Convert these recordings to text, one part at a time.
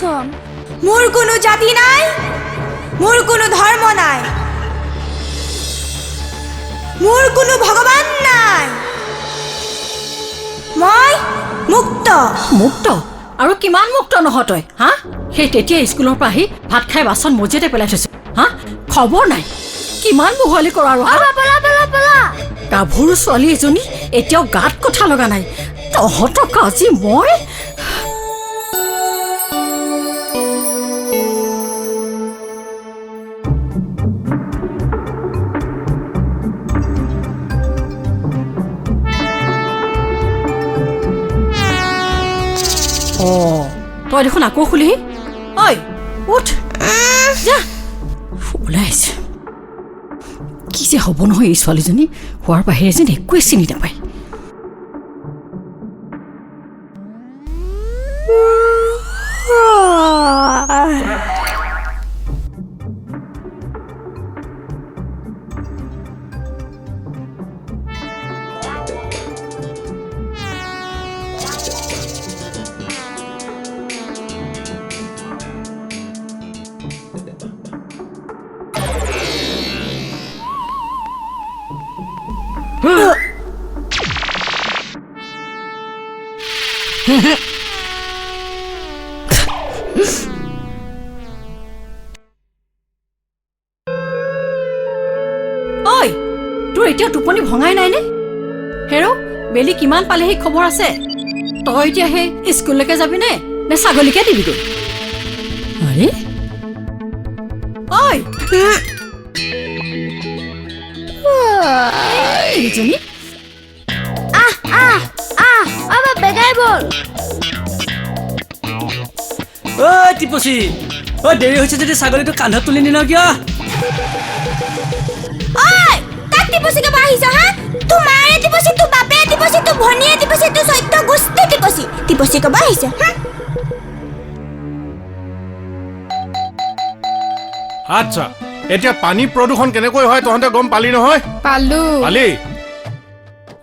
শুন মোৰ কোনো জাতি নাই মোৰ কোনো ধৰ্ম নাই মোৰ কোনো ভগৱান নাই মই মুক্ত মুক্ত আৰু কিমান মুক্ত নহয় তই হা সেই তেতিয়া স্কুলৰ পৰা আহি ভাত খাই বাচন মজিয়াতে পেলাই থৈছো হা খবৰ নাই কিমান বহলি কৰা আৰু গাভৰু ছোৱালী এজনী এতিয়াও গাত কথা লগা নাই তহঁতক আজি মই তই দেখোন আকৌ খুলিহি ঐ উঠ যা ওলাই আহিছে কি যে হ'ব নহয় এই ছোৱালীজনী হোৱাৰ বাহিৰে যেন একোৱে চিনি নাপায় ঐ তোৰ এতিয়া টোপনি ভঙাই নাই নে হেৰ বেলি কিমান পালেহি খবৰ আছে তই এতিয়া সেই স্কুললৈকে যাবি নে ছাগলীকে দিবিগৈ আৰে ঐ এইজনী বেগাই বল টিপচি দেৰি হৈছে যদি ছাগলীটো কান্ধত তুলি নিন কিয় টিপচিকে বাহিছা হা তু মাৰে টিপচি তু বাপে টিপচি তু ভনিয়ে টিপচি তু সত্য গুস্তি টিপচিকে বাহিছা আচ্ছা এতিয়া পানী প্ৰদূষণ কেনেকৈ হয় তহঁতে গম পালি নহয় পালি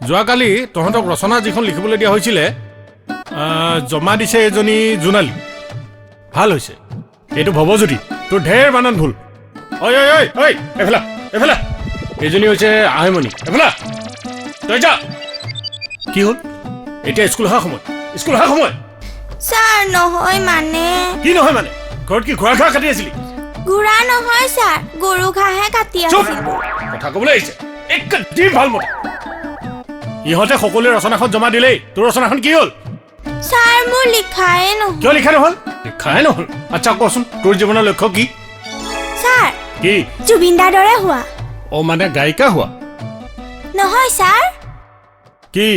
যোৱাকালি তহঁতক ৰচনা যিখন লিখিবলৈ দিয়া হৈছিলে জমা দিছে এজনী জোনালী ভাল হৈছে এইটো ভৱজ্যোতি তোৰ ঢেৰ বানান ভুল ঐ এফালা এইজনী হৈছে আহিমণি এফালা তই যা কি হ'ল এতিয়া স্কুল অহা সময় ছাৰ নহয় মানে কি নহয় মানে ঘৰত কি ঘোঁৰা ঘাঁহ কাটি আছিলি ঘোঁৰা নহয় ছাৰ গৰু ঘাঁহে কাটি আছিলো কথা ক'বলৈ আহিছে একদম ভাল মতে ইহঁতে সকলোৱে ৰচনাখন জমা দিলেই তোৰ ৰচনাখন কি হ'ল ছাৰ মোৰ লিখাই নহয় কিয় লিখা নহ'ল লিখাই নহ'ল আচ্ছা কচোন তোৰ জীৱনৰ লক্ষ্য কি ছাৰ কি জুবিনদাৰ দৰে হোৱা মানে গায়িকা হোৱা নহয় ছাৰ কি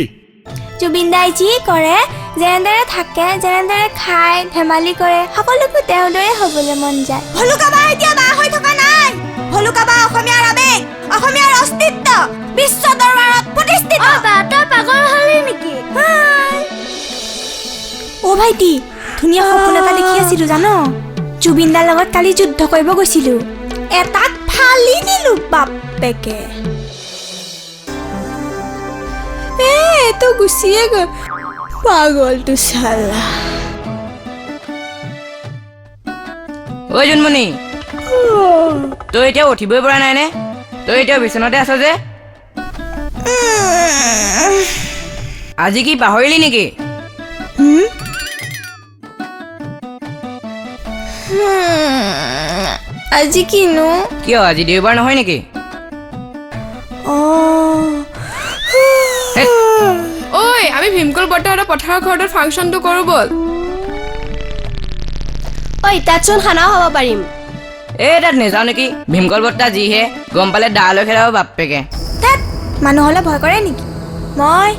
জুবিনদাই যি কৰে যেনেদৰে থাকে যেনেদৰে খায় ধেমালি কৰে সকলোবোৰ তেওঁৰ দৰে হ'বলৈ মন যায় ভলুকা বা এতিয়া বা হৈ থকা নাই ভলুকা বা অসমীয়াৰ আবেগ অসমীয়াৰ অস্তিত্ব বিশ্ব দৰবাৰত প্ৰতিষ্ঠিত তই পাগল হলি নেকি ভাইটি ধুনীয়া সপোন এটা দেখি আছিলো জানো জুবিনদাৰ লগত কালি যুদ্ধ কৰিব গৈছিলো এটাক ফালি দিলো বাপেকে তো গুছিয়ে গৈ পাগলটো চালা ঐ জোনমণি তই এতিয়া উঠিবই পৰা নাই নে তই এতিয়া বিচনাতে আছ যে আজি কি পাহৰিলি নেকি আজি কিনো কিয় আজি দেওবাৰ নহয় নেকি ঐ আমি ভীমকল বৰ্তাহঁতৰ পথাৰৰ ঘৰটোত ফাংচনটো কৰোঁ বল ঐ তাতচোন খানাও হ'ব পাৰিম তাত নেযাওঁ নেকি ভীমকল বৰ্তা যিহে গম পালে দালৈ খেলাব বাপেকে তাত মানুহ হ'লে ভয় কৰে নেকি মই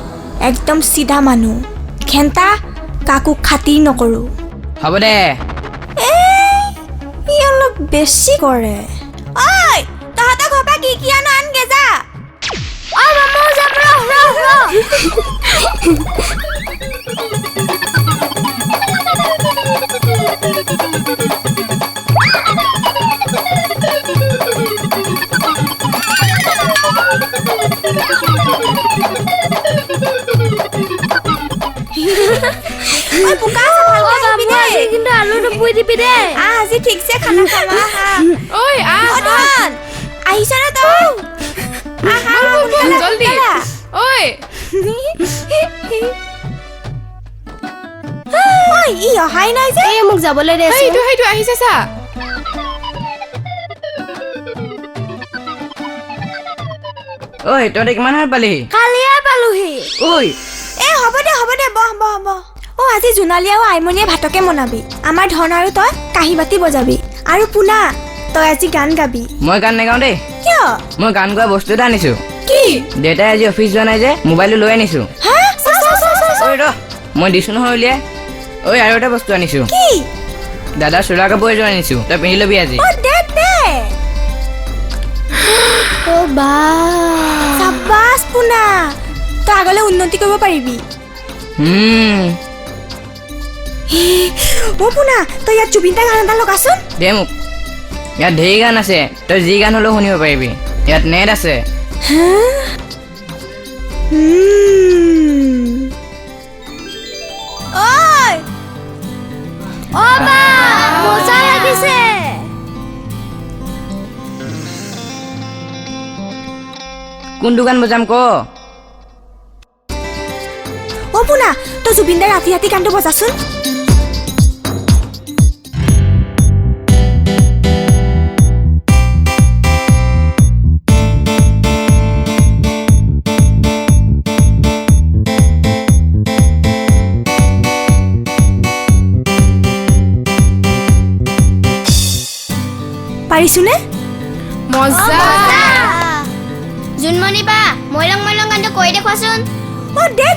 একদম চিধা মানুহ খেন্তা কাকো খাতিৰ নকৰোঁ হ'ব দে ই অলপ বেছি কৰে ঐ তহঁতৰ ঘৰৰ পৰা কি আনো আনগে যা মামা যাম কিন্তু আলুটো পুই দিবি দে আজি ঠিকছে খানা খাবা ঐ আহ ধন আহিছ না তই আহা জলদি ঐ ঐ ই অহাই নাই যে মোক যাবলৈ দে সেইটো আহিছে চা ঐ তহঁতে কিমান সময়ত পালিহি কালিয়ে পালোহি ঐ হ'ব দে বহ আজি জোনালী আৰু আইমণিয়ে ভাতকে বনাবি আমাৰ ধন আৰু তই কাঁহী বাতি বজাবি আৰু পুনা তই আজি গান গাবি মই গান নাগাওঁ দেই কিয় মই গান গোৱা বস্তু এটা আনিছো কি দেউতাই আজি অফিচ যোৱা নাই যে মোবাইলটো লৈ আনিছো হা ঐ ৰ মই দিছো নহয় উলিয়াই ঐ আৰু এটা বস্তু আনিছো কি দাদাৰ চোলা কাপোৰ এযোৰ আনিছো তই পিন্ধি ল'বি আজি দে অ বা চাবাস পুনা তই আগলৈ উন্নতি কৰিব পাৰিবি অ পুনা তই ইয়াত জুবিন দা গান এটা লগাচোন দে মোক ইয়াত ঢেৰ গান আছে তই যি গান হ'লেও শুনিব পাৰিবি ইয়াত নেট আছে মজা লাগিছে কোনটো গান বজাম ক অ পুনা তই জুবিন দাৰ ৰাতি ৰাতি গানটো বজাচোন পাৰিছোনে মজা জুনমণি বা মইলং গানটো কৈ দেখুৱাচোন অ দে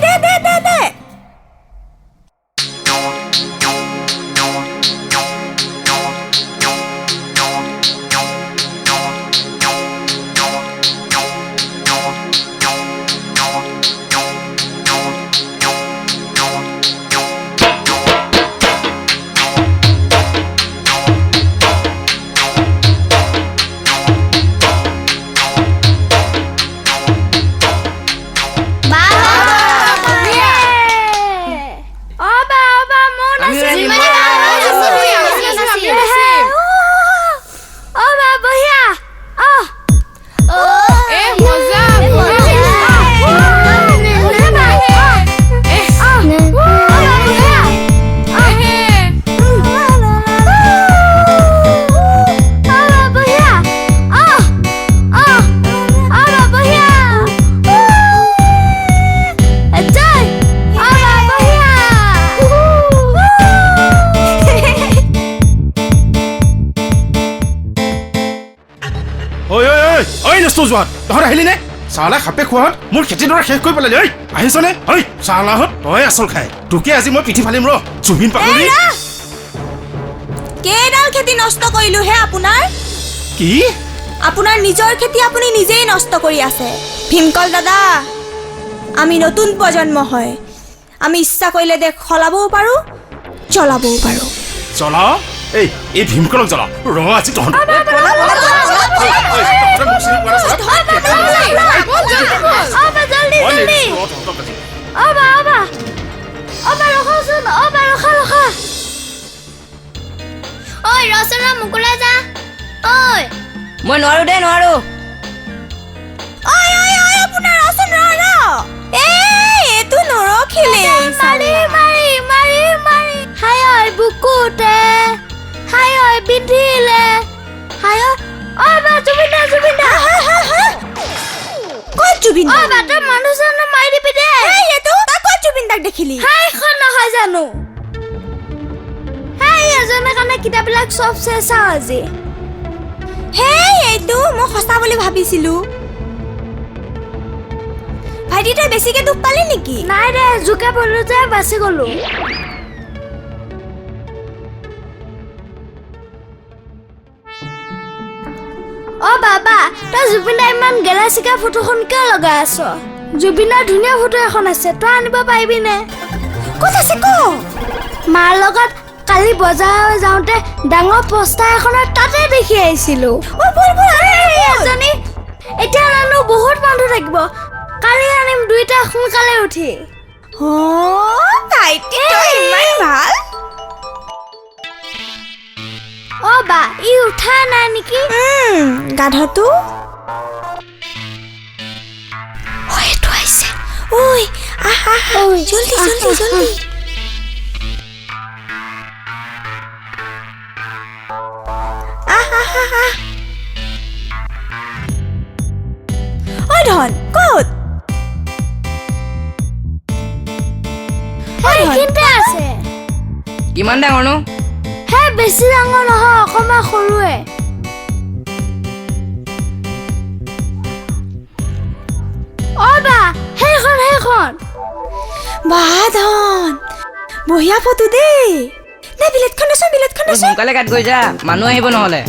যোৱাত তহঁত আহিলি নে চালা খাপে খোৱাত মোৰ খেতিডৰা শেষ কৰি পেলালি ঐ আহিছনে ঐ চালাহত তই আচল খাই তোকে আজি মই পিঠি ফালিম ৰ জুবিন পাগলী কেইডাল খেতি নষ্ট কৰিলো হে আপোনাৰ কি আপোনাৰ নিজৰ খেতি আপুনি নিজেই নষ্ট কৰি আছে ভীমকল দাদা আমি নতুন প্ৰজন্ম হয় আমি ইচ্ছা কৰিলে দেশ সলাবও পাৰো চলাবও পাৰো চলা এই ভীমকলক জ্বলা ৰ আজি তহঁত ঐ ৰচন মুকুলা যা ঐ মই নোৱাৰো দে নোৱাৰো আপোনাৰ ৰচন এইটো নৰখিলে মাৰি হায় ঐ বুকুতে হায় ঐ বিন্ধিলে হায় ঐ বা জুবিন দা ক'ত জুবিন ঐ বা তই মানুহজনক মাৰি দিবি দে এইটো তই ক'ত জুবিন দাক দেখিলি হাইখন নহয় জানো হাই এজনে কাৰণে কিতাপবিলাক চব চেঁচা আজি এইটো মই সঁচা বুলি ভাবিছিলো ভাইটি তই বেছিকে দুখ পালি নেকি নাই দে জোকে পড়লো যে বাচি গলো অ বাবা তই জুবিনৰ ইমান গেলাচিকা ফটোখন কিয় লগাই আছ জুবিনৰ ধুনীয়া ফটো এখন আছে তই আনিব পাৰিবি নে ক'ত আছে ক মাৰ লগত কালি বজাৰ যাওঁতে ডাঙৰ পোষ্টাৰ এখনৰ তাতে দেখি আহিছিলো এজনী এতিয়া নানো বহুত মানুহ থাকিব কালি আনিম দুইটা সোনকালে উঠি ভাইটি তই ইমান ভাল অ' বা ই উঠা নাই নেকি? গাধটো এইটো আহিছে। ঐ আহা জলদি জলদি জলদি। ঐ ধন ক'ত? এইখিনিতে আছে। কিমান ডাঙৰনো? হে বেছি ডাঙৰ নহয়, অকণমান সৰুৱে। অ' বা সেইখন বাহ ধন বঢ়িয়া ফটো দেই। দে বিলেটখন আছে বিলেটখন আছে। সোনকালে কাট গৈ যা, মানুহ আহিব নহ'লে।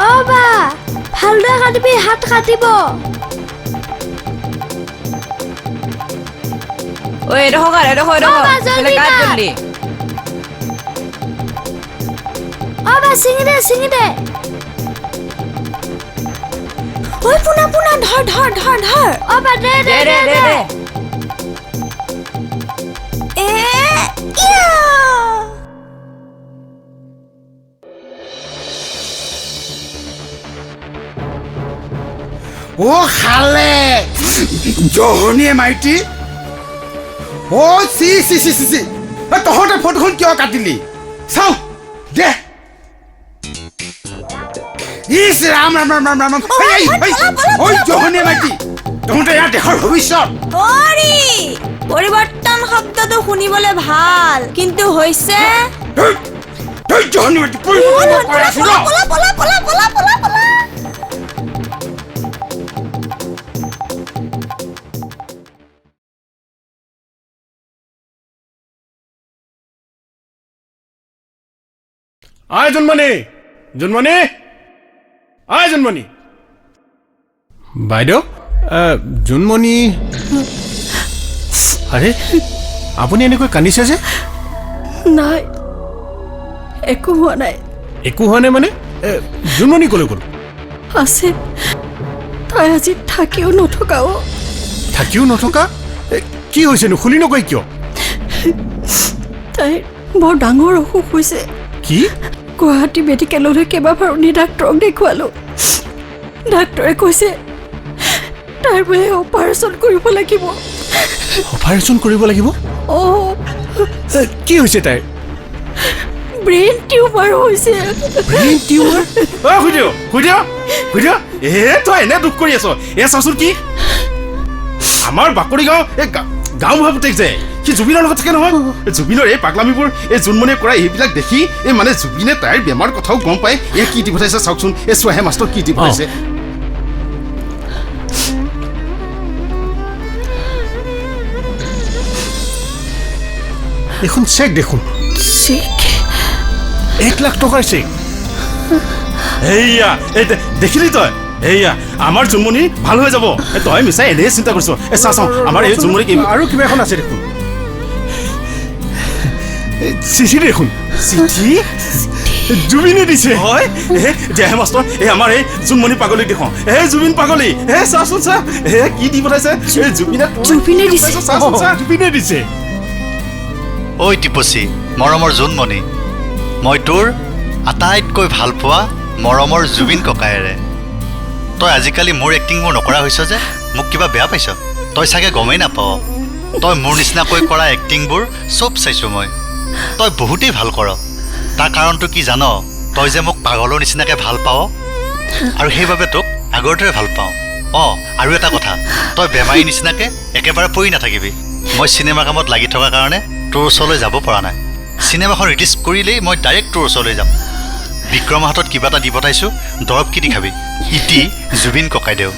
অ' বা ভালদৰে কাটিবি, হাত কাটিব। ঐ এডোখৰ কাট, এডোখৰ অ, বা, জলদি কাট কাট। জলদি। অ' বা ছিঙি দে। ঐ পোনা ধৰ ধৰ ধৰ ধৰ। অ' বা দে। এ ইয়া ও খালে জহনীয়ে মাইটি অ' চি তহঁতে ফটোখন কিয় কাটিলি চাওঁ দে ইছ ৰাম ঐ জহনীয়ে মাইটি তহঁতে ইয়াৰ দেশৰ ভৱিষ্যত অৰি পৰিৱৰ্তন শব্দটো শুনিবলৈ ভাল কিন্তু হৈছে জহনীয়ে মাইটি পৰিৱৰ্তন কৰা আছো ন পলা। আই জোনমণি বাইদেউ জোনমণি আৰে আপুনি এনেকৈ কান্দিছে যে? নাই একো হোৱা নাই। একো হোৱা নাই মানে জোনমণি ক'লৈ গ'ল? আছে তাই আজি থাকিও নথকাও। থাকিও নথকা? কি হৈছেনো খুলি নকয় কিয়? তাইৰ বৰ ডাঙৰ অসুখ হৈছে। কি? গুৱাহাটী মেডিকেললৈ কেইবাবাৰো নি ডাক্তৰক দেখুৱালোঁ। ডাক্তৰে কৈছে তাইৰ বোলে অপাৰেশ্যন কৰিব লাগিব। অপাৰেশ্যন কৰিব লাগিব? অঁ কি হৈছে তাইৰ? ব্ৰেইন টিউমাৰ হৈছে। Brain tumour? শুই তই এনে দুখ কৰি আছ। চাচোন কি আমাৰ বাকৰি গাঁও ভাবুতেক যে সি জুবিনৰ লগত থাকে নহয়। জুবিনৰ এই পাগলামিবোৰ এই জোনমণিয়ে কৰা এইবিলাক দেখি মানে জুবিনে তাইৰ বেমাৰ কথাও গম পায়। কি দি পঠাইছে চাওকচোন। চোৱাহে মাষ্টৰ কি দি পঠাইছে। দেখোন চেক দেখোন 1 লাখ টকাৰ চেক। দেখিলি তই আমাৰ জোনমণি ভাল হৈ যাব। তই মিছাই এনেই চিন্তা কৰিছ। চাওঁ আমাৰ এই জোনমণি আৰু কিবা এখন আছে দেখোন। চিঠি দেখোন। চিঠি জুবিনে দিছে। হয় দেহে মাষ্টৰ আমাৰ এই জোনমণি পাগলীক দেখোন। জুবিন পাগলী চাচোন চা কি দি পঠাইছে। জুবিনে দিছে। ঐ টিপচি মৰমৰ জোনমণি, মই তোৰ আটাইতকৈ ভাল পোৱা মৰমৰ জুবিন ককায়েৰে। তই আজিকালি মোৰ এক্টিংবোৰ নকৰা হৈছ যে মোক কিবা বেয়া পাইছ? তই চাগে গমেই নাপাৱ। তই মোৰ নিচিনাকৈ কৰা এক্টিংবোৰ চব চাইছোঁ মই। তই বহুতেই ভাল কৰ। তাৰ কাৰণটো কি জান? তই যে মোক পাগলৰ নিচিনাকৈ ভাল পাৱ আৰু সেইবাবে তোক আগৰ দৰে ভাল পাওঁ। আৰু এটা কথা, তই বেমাৰী নিচিনাকৈ একেবাৰে পৰি নাথাকিবি। মই চিনেমা কামত লাগি থকাৰ কাৰণে তোৰ ওচৰলৈ যাব পৰা নাই। চিনেমাখন ৰিলিজ কৰিলেই মই ডাইৰেক্ট তোৰ ওচৰলৈ যাম। বিক্ৰমৰ হাতত কিবা এটা দি পঠাইছোঁ, দৰৱ কি দি খাবি? ইটি জুবিন ককাইদেউ।